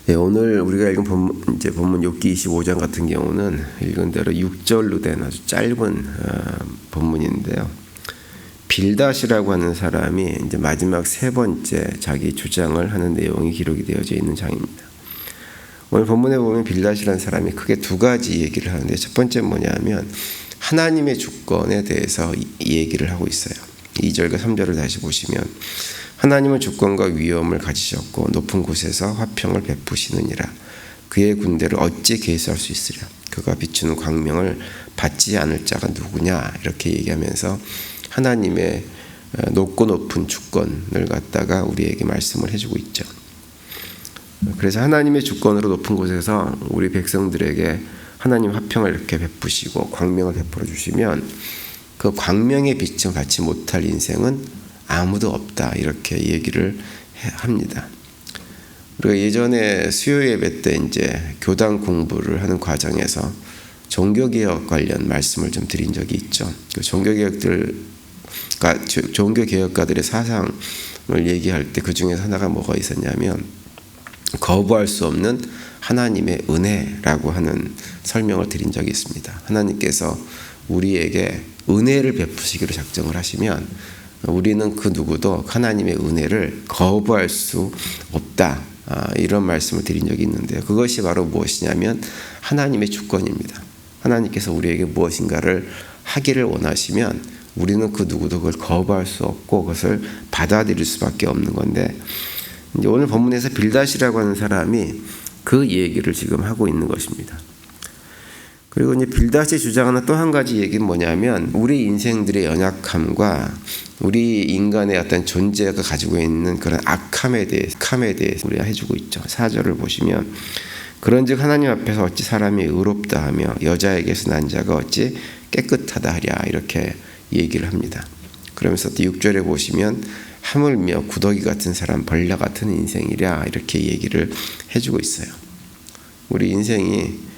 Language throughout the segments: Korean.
네, 오늘 우리가 읽은 본문 욥기 25장 같은 경우는 읽은 대로 6절로 된 아주 짧은 본문인데요. 빌닷이라고 하는 사람이 이제 마지막 세 번째 자기 주장을 하는 내용이 기록이 되어져 있는 장입니다. 오늘 본문에 보면 빌닷이라는 사람이 크게 두 가지 얘기를 하는데, 첫 번째는 뭐냐면 하나님의 주권에 대해서 이 얘기를 하고 있어요. 2절과 3절을 다시 보시면, 하나님은 주권과 위엄을 가지셨고 높은 곳에서 화평을 베푸시느니라. 그의 군대를 어찌 계수할 수 있으랴. 그가 비추는 광명을 받지 않을 자가 누구냐, 이렇게 얘기하면서 하나님의 높고 높은 주권을 갖다가 우리에게 말씀을 해주고 있죠. 그래서 하나님의 주권으로 높은 곳에서 우리 백성들에게 하나님 화평을 이렇게 베푸시고 광명을 베풀어 주시면, 그 광명의 빛을 받지 못할 인생은 아무도 없다, 이렇게 얘기를 합니다. 우리가 예전에 수요 예배 때 이제 교당 공부를 하는 과정에서 종교개혁 관련 말씀을 좀 드린 적이 있죠. 그 종교개혁가들의 사상을 얘기할 때 그 중에서 하나가 뭐가 있었냐면, 거부할 수 없는 하나님의 은혜라고 하는 설명을 드린 적이 있습니다. 하나님께서 우리에게 은혜를 베푸시기로 작정을 하시면 우리는 그 누구도 하나님의 은혜를 거부할 수 없다, 이런 말씀을 드린 적이 있는데요. 그것이 바로 무엇이냐면 하나님의 주권입니다. 하나님께서 우리에게 무엇인가를 하기를 원하시면 우리는 그 누구도 그걸 거부할 수 없고 그것을 받아들일 수밖에 없는 건데, 이제 오늘 본문에서 빌닷이라고 하는 사람이 그 얘기를 지금 하고 있는 것입니다. 그리고 이제 빌닷이 주장하는 또 한 가지 얘기는 뭐냐면, 우리 인생들의 연약함과 우리 인간의 어떤 존재가 가지고 있는 그런 악함에 대해서 우리가 해주고 있죠. 4절을 보시면, 그런즉 하나님 앞에서 어찌 사람이 의롭다 하며 여자에게서 난 자가 어찌 깨끗하다 하랴, 이렇게 얘기를 합니다. 그러면서 또 6절에 보시면, 하물며 구더기 같은 사람, 벌레 같은 인생이랴, 이렇게 얘기를 해주고 있어요. 우리 인생이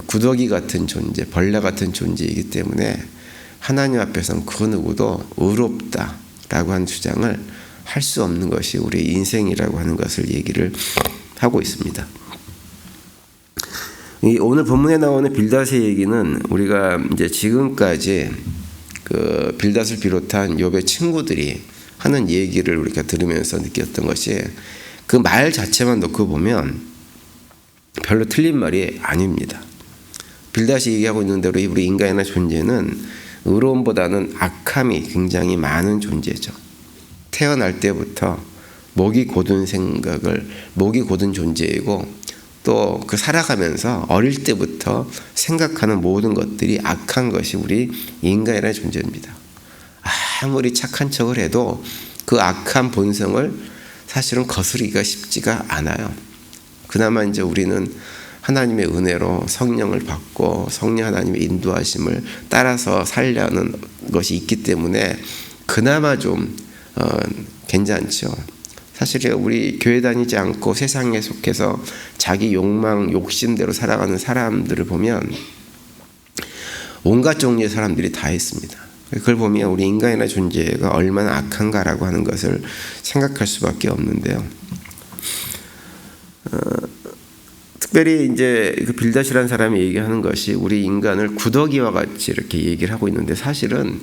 구더기 같은 존재, 벌레 같은 존재이기 때문에 하나님 앞에서는 그 누구도 의롭다라고 하는 주장을 할 수 없는 것이 우리 인생이라고 하는 것을 얘기를 하고 있습니다. 오늘 본문에 나오는 빌닷의 얘기는 우리가 이제 지금까지 그 빌닷을 비롯한 욥의 친구들이 하는 얘기를 우리가 들으면서 느꼈던 것이, 그 말 자체만 놓고 보면 별로 틀린 말이 아닙니다. 빌닷이 얘기하고 있는 대로 우리 인간의 존재는 의로움보다는 악함이 굉장히 많은 존재죠. 태어날 때부터 목이 고든 존재이고, 또 그 살아가면서 어릴 때부터 생각하는 모든 것들이 악한 것이 우리 인간이라는 존재입니다. 아무리 착한 척을 해도 그 악한 본성을 사실은 거스르기가 쉽지가 않아요. 그나마 이제 우리는 하나님의 은혜로 성령을 받고 성령 하나님의 인도하심을 따라서 살려는 것이 있기 때문에 그나마 좀 괜찮죠. 사실 우리 교회 다니지 않고 세상에 속해서 자기 욕심대로 살아가는 사람들을 보면 온갖 종류의 사람들이 다 있습니다. 그걸 보면 우리 인간의 존재가 얼마나 악한가라고 하는 것을 생각할 수밖에 없는데요. 특별히 이제 그 빌닷이라는 사람이 얘기하는 것이 우리 인간을 구더기와 같이 이렇게 얘기를 하고 있는데, 사실은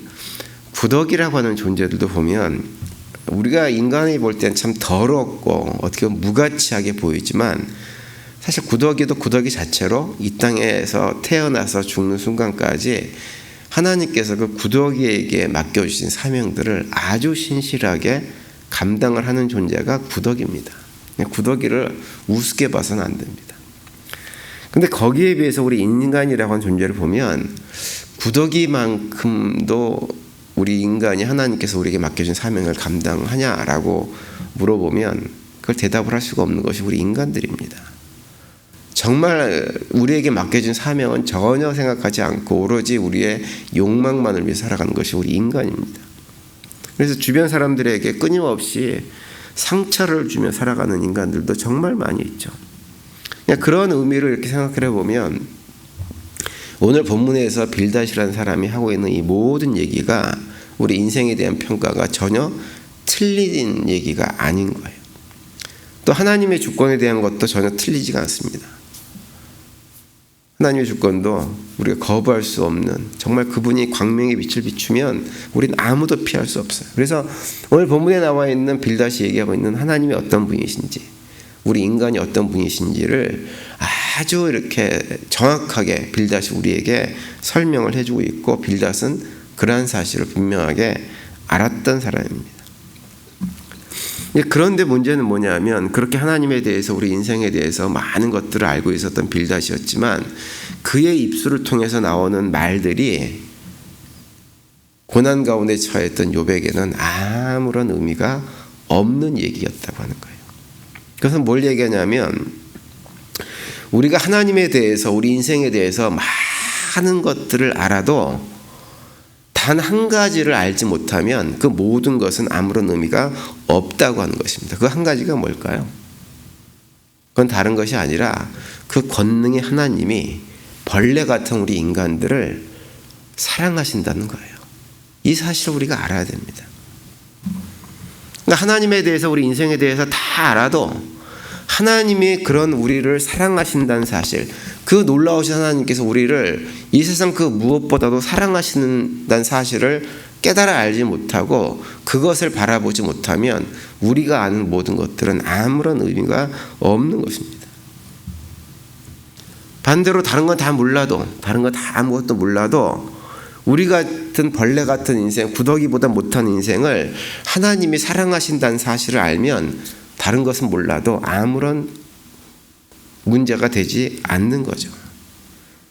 구더기라고 하는 존재들도 보면 우리가 인간이 볼 땐 참 더럽고 어떻게 보면 무가치하게 보이지만, 사실 구더기도 구더기 자체로 이 땅에서 태어나서 죽는 순간까지 하나님께서 그 구더기에게 맡겨주신 사명들을 아주 신실하게 감당을 하는 존재가 구더기입니다. 구더기를 우습게 봐서는 안 됩니다. 근데 거기에 비해서 우리 인간이라고 하는 존재를 보면 구더기만큼도 우리 인간이 하나님께서 우리에게 맡겨준 사명을 감당하냐라고 물어보면 그걸 대답을 할 수가 없는 것이 우리 인간들입니다. 정말 우리에게 맡겨진 사명은 전혀 생각하지 않고 오로지 우리의 욕망만을 위해 살아가는 것이 우리 인간입니다. 그래서 주변 사람들에게 끊임없이 상처를 주며 살아가는 인간들도 정말 많이 있죠. 그냥 그런 의미로 이렇게 생각을 해보면 오늘 본문에서 빌닷이라는 사람이 하고 있는 이 모든 얘기가 우리 인생에 대한 평가가 전혀 틀린 얘기가 아닌 거예요. 또 하나님의 주권에 대한 것도 전혀 틀리지가 않습니다. 하나님의 주권도 우리가 거부할 수 없는, 정말 그분이 광명의 빛을 비추면 우리는 아무도 피할 수 없어요. 그래서 오늘 본문에 나와 있는 빌닷이 얘기하고 있는 하나님이 어떤 분이신지, 우리 인간이 어떤 분이신지를 아주 이렇게 정확하게 빌닷이 우리에게 설명을 해주고 있고, 빌닷은 그러한 사실을 분명하게 알았던 사람입니다. 그런데 문제는 뭐냐면, 그렇게 하나님에 대해서, 우리 인생에 대해서 많은 것들을 알고 있었던 빌닷이었지만 그의 입술을 통해서 나오는 말들이 고난 가운데 처했던 욥에게는 아무런 의미가 없는 얘기였다고 하는 거예요. 그래서 뭘 얘기하냐면, 우리가 하나님에 대해서, 우리 인생에 대해서 많은 것들을 알아도 단 한 가지를 알지 못하면 그 모든 것은 아무런 의미가 없다고 하는 것입니다. 그 한 가지가 뭘까요? 그건 다른 것이 아니라 그 권능의 하나님이 벌레 같은 우리 인간들을 사랑하신다는 거예요. 이 사실을 우리가 알아야 됩니다. 그러니까 하나님에 대해서, 우리 인생에 대해서 다 알아도 하나님이 그런 우리를 사랑하신다는 사실, 그 놀라우신 하나님께서 우리를 이 세상 그 무엇보다도 사랑하신다는 사실을 깨달아 알지 못하고 그것을 바라보지 못하면 우리가 아는 모든 것들은 아무런 의미가 없는 것입니다. 반대로 다른 건 다 몰라도, 다른 건 다 아무것도 몰라도 우리 같은 벌레 같은 인생, 구더기보다 못한 인생을 하나님이 사랑하신다는 사실을 알면 다른 것은 몰라도 아무런 문제가 되지 않는 거죠.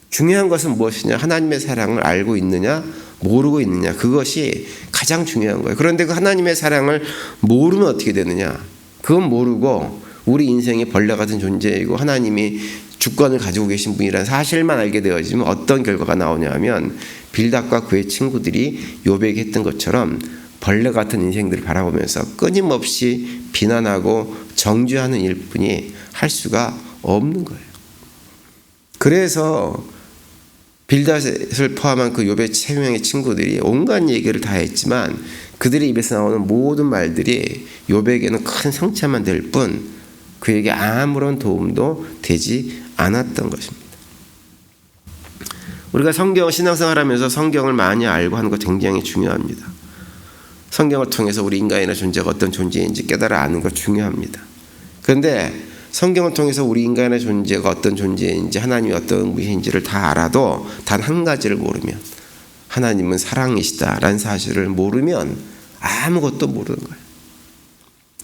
중요한 것은 무엇이냐? 하나님의 사랑을 알고 있느냐, 모르고 있느냐, 그것이 가장 중요한 거예요. 그런데 그 하나님의 사랑을 모르면 어떻게 되느냐? 그건 모르고 우리 인생이 벌레 같은 존재이고 하나님이 주권을 가지고 계신 분이라는 사실만 알게 되어지면 어떤 결과가 나오냐면, 빌닷과 그의 친구들이 욥에게 했던 것처럼 벌레 같은 인생들을 바라보면서 끊임없이 비난하고 정죄하는 일뿐이 할 수가 없는 거예요. 그래서 빌닷을 포함한 그 욥의 3명의 친구들이 온갖 얘기를 다 했지만 그들의 입에서 나오는 모든 말들이 욥에게는 큰 상처만 될 뿐 그에게 아무런 도움도 되지 않았던 것입니다. 우리가 신앙생활하면서 성경을 많이 알고 하는 것 굉장히 중요합니다. 성경을 통해서 우리 인간의 존재가 어떤 존재인지 깨달아 아는 것 중요합니다. 그런데 성경을 통해서 우리 인간의 존재가 어떤 존재인지, 하나님이 어떤 분이신지를 다 알아도 단 한 가지를 모르면, 하나님은 사랑이시다라는 사실을 모르면 아무것도 모르는 거예요.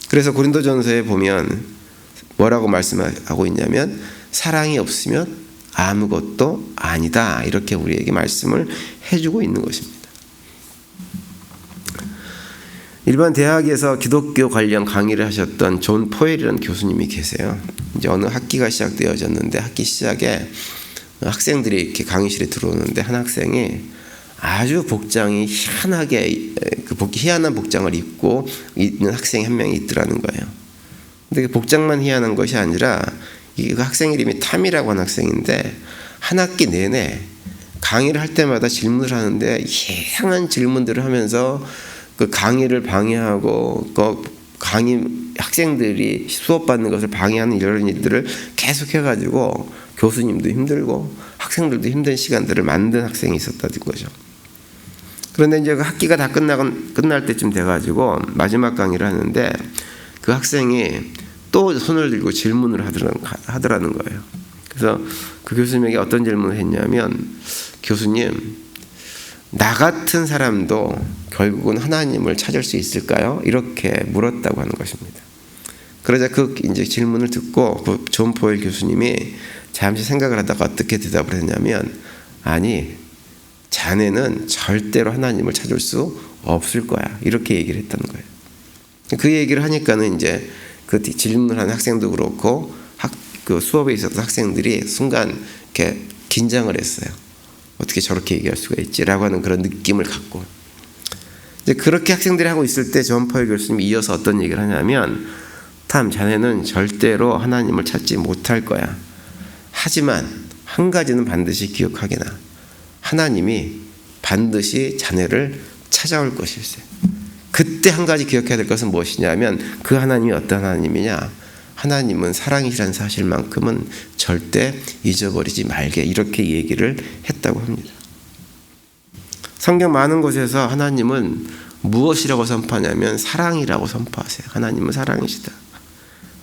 그래서 고린도전서에 보면 뭐라고 말씀하고 있냐면, 사랑이 없으면 아무것도 아니다, 이렇게 우리에게 말씀을 해주고 있는 것입니다. 일반 대학에서 기독교 관련 강의를 하셨던 존 포웰이라는 교수님이 계세요. 이제 어느 학기가 시작되어졌는데 학기 시작에 학생들이 이렇게 강의실에 들어오는데 한 학생이 아주 복장이 희한하게, 희한한 복장을 입고 있는 학생이 한 명이 있더라는 거예요. 근데 그 복장만 희한한 것이 아니라 그 학생 이름이 탐이라고 하는 학생인데 한 학기 내내 강의를 할 때마다 질문을 하는데 이상한 질문들을 하면서 그 강의를 방해하고 그 강의 학생들이 수업 받는 것을 방해하는 이런 일들을 계속 해가지고 교수님도 힘들고 학생들도 힘든 시간들을 만든 학생이 있었다는 거죠. 그런데 이제 그 학기가 다 끝날 때쯤 돼가지고 마지막 강의를 하는데 그 학생이 또 손을 들고 질문을 하더라는 거예요. 그래서 그 교수님에게 어떤 질문을 했냐면, 교수님, 나 같은 사람도 결국은 하나님을 찾을 수 있을까요? 이렇게 물었다고 하는 것입니다. 그러자 그 이제 질문을 듣고 그 존 포웰 교수님이 잠시 생각을 하다가 어떻게 대답을 했냐면, 아니, 자네는 절대로 하나님을 찾을 수 없을 거야, 이렇게 얘기를 했다는 거예요. 그 얘기를 하니까는 이제 그 질문을 한 학생도 그렇고 그 수업에 있었던 학생들이 순간 이렇게 긴장을 했어요. 어떻게 저렇게 얘기할 수가 있지라고 하는 그런 느낌을 갖고, 이제 그렇게 학생들이 하고 있을 때 존 포웰 교수님이 이어서 어떤 얘기를 하냐면, 탐, 자네는 절대로 하나님을 찾지 못할 거야. 하지만 한 가지는 반드시 기억하게나, 하나님이 반드시 자네를 찾아올 것일세. 그때 한 가지 기억해야 될 것은 무엇이냐면, 그 하나님이 어떤 하나님이냐, 하나님은 사랑이라는 사실만큼은 절대 잊어버리지 말게, 이렇게 얘기를 했다고 합니다. 성경 많은 곳에서 하나님은 무엇이라고 선포하냐면 사랑이라고 선포하세요. 하나님은 사랑이시다.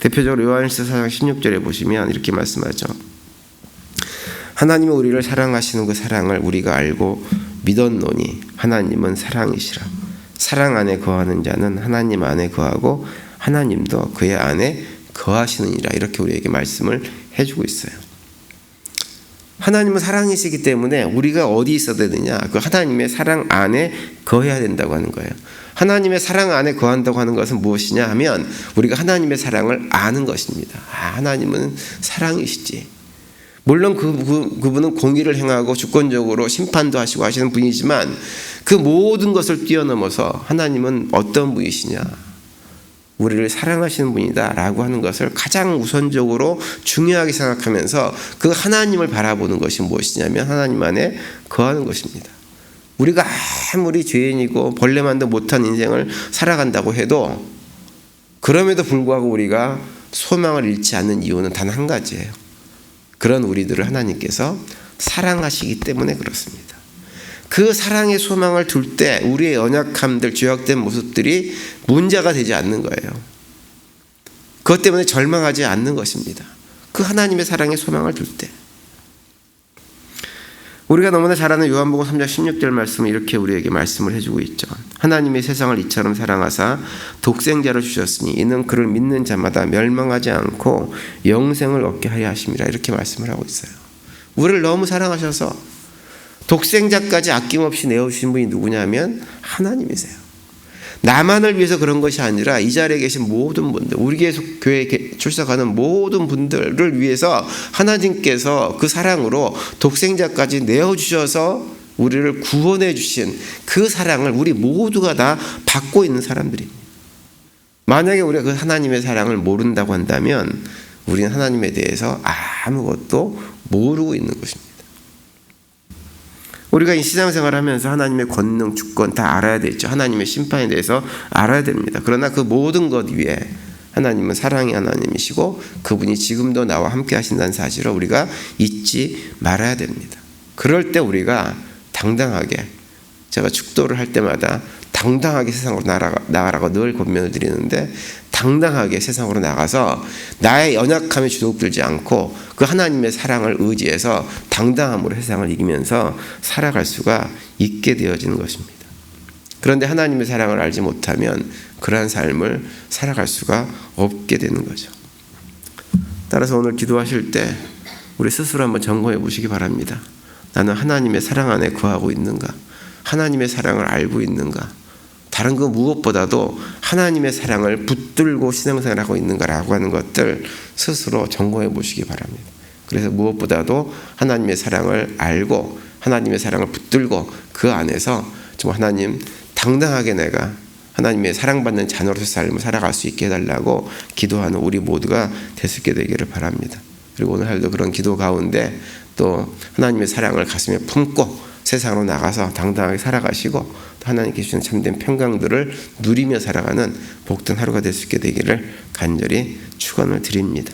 대표적으로 요한일서 4장 16절에 보시면 이렇게 말씀하죠. 하나님은 우리를 사랑하시는 그 사랑을 우리가 알고 믿었노니 하나님은 사랑이시라. 사랑 안에 거하는 자는 하나님 안에 거하고 하나님도 그의 안에 거하시느니라. 이렇게 우리에게 말씀을 해주고 있어요. 하나님은 사랑이시기 때문에 우리가 어디 있어야 되느냐? 그 하나님의 사랑 안에 거해야 된다고 하는 거예요. 하나님의 사랑 안에 거한다고 하는 것은 무엇이냐 하면 우리가 하나님의 사랑을 아는 것입니다. 하나님은 사랑이시지. 물론 그분은 공의를 행하고 주권적으로 심판도 하시고 하시는 분이지만 그 모든 것을 뛰어넘어서 하나님은 어떤 분이시냐? 우리를 사랑하시는 분이다 라고 하는 것을 가장 우선적으로 중요하게 생각하면서 그 하나님을 바라보는 것이 무엇이냐면 하나님 안에 거하는 것입니다. 우리가 아무리 죄인이고 벌레만도 못한 인생을 살아간다고 해도 그럼에도 불구하고 우리가 소망을 잃지 않는 이유는 단 한 가지예요. 그런 우리들을 하나님께서 사랑하시기 때문에 그렇습니다. 그 사랑의 소망을 둘 때 우리의 연약함들, 죄악된 모습들이 문제가 되지 않는 거예요. 그것 때문에 절망하지 않는 것입니다. 그 하나님의 사랑의 소망을 둘 때. 우리가 너무나 잘 아는 요한복음 3장 16절 말씀은 이렇게 우리에게 말씀을 해주고 있죠. 하나님의 세상을 이처럼 사랑하사 독생자를 주셨으니 이는 그를 믿는 자마다 멸망하지 않고 영생을 얻게 하려 하심이라. 이렇게 말씀을 하고 있어요. 우리를 너무 사랑하셔서 독생자까지 아낌없이 내어주신 분이 누구냐면 하나님이세요. 나만을 위해서 그런 것이 아니라 이 자리에 계신 모든 분들, 우리 교회에 출석하는 모든 분들을 위해서 하나님께서 그 사랑으로 독생자까지 내어주셔서 우리를 구원해 주신 그 사랑을 우리 모두가 다 받고 있는 사람들입니다. 만약에 우리가 그 하나님의 사랑을 모른다고 한다면 우리는 하나님에 대해서 아무것도 모르고 있는 것입니다. 우리가 이 신앙생활을 하면서 하나님의 권능, 주권 다 알아야 되죠. 하나님의 심판에 대해서 알아야 됩니다. 그러나 그 모든 것 위에 하나님은 사랑의 하나님이시고 그분이 지금도 나와 함께 하신다는 사실을 우리가 잊지 말아야 됩니다. 그럴 때 우리가 당당하게, 제가 축도를 할 때마다 당당하게 세상으로 나가라고 늘 권면을 드리는데, 당당하게 세상으로 나가서 나의 연약함에 주눅들지 않고 그 하나님의 사랑을 의지해서 당당함으로 세상을 이기면서 살아갈 수가 있게 되어지는 것입니다. 그런데 하나님의 사랑을 알지 못하면 그러한 삶을 살아갈 수가 없게 되는 거죠. 따라서 오늘 기도하실 때 우리 스스로 한번 점검해 보시기 바랍니다. 나는 하나님의 사랑 안에 거하고 있는가? 하나님의 사랑을 알고 있는가? 다른 그 무엇보다도 하나님의 사랑을 붙들고 신앙생활을 하고 있는가라고 하는 것들 스스로 점검해 보시기 바랍니다. 그래서 무엇보다도 하나님의 사랑을 알고 하나님의 사랑을 붙들고 그 안에서 좀 하나님 당당하게 내가 하나님의 사랑받는 자녀로서 삶을 살아갈 수 있게 해달라고 기도하는 우리 모두가 될 수 있게 되기를 바랍니다. 그리고 오늘 하루도 그런 기도 가운데 또 하나님의 사랑을 가슴에 품고 세상으로 나가서 당당하게 살아가시고 하나님께 주시는 참된 평강들을 누리며 살아가는 복된 하루가 될 수 있게 되기를 간절히 축원을 드립니다.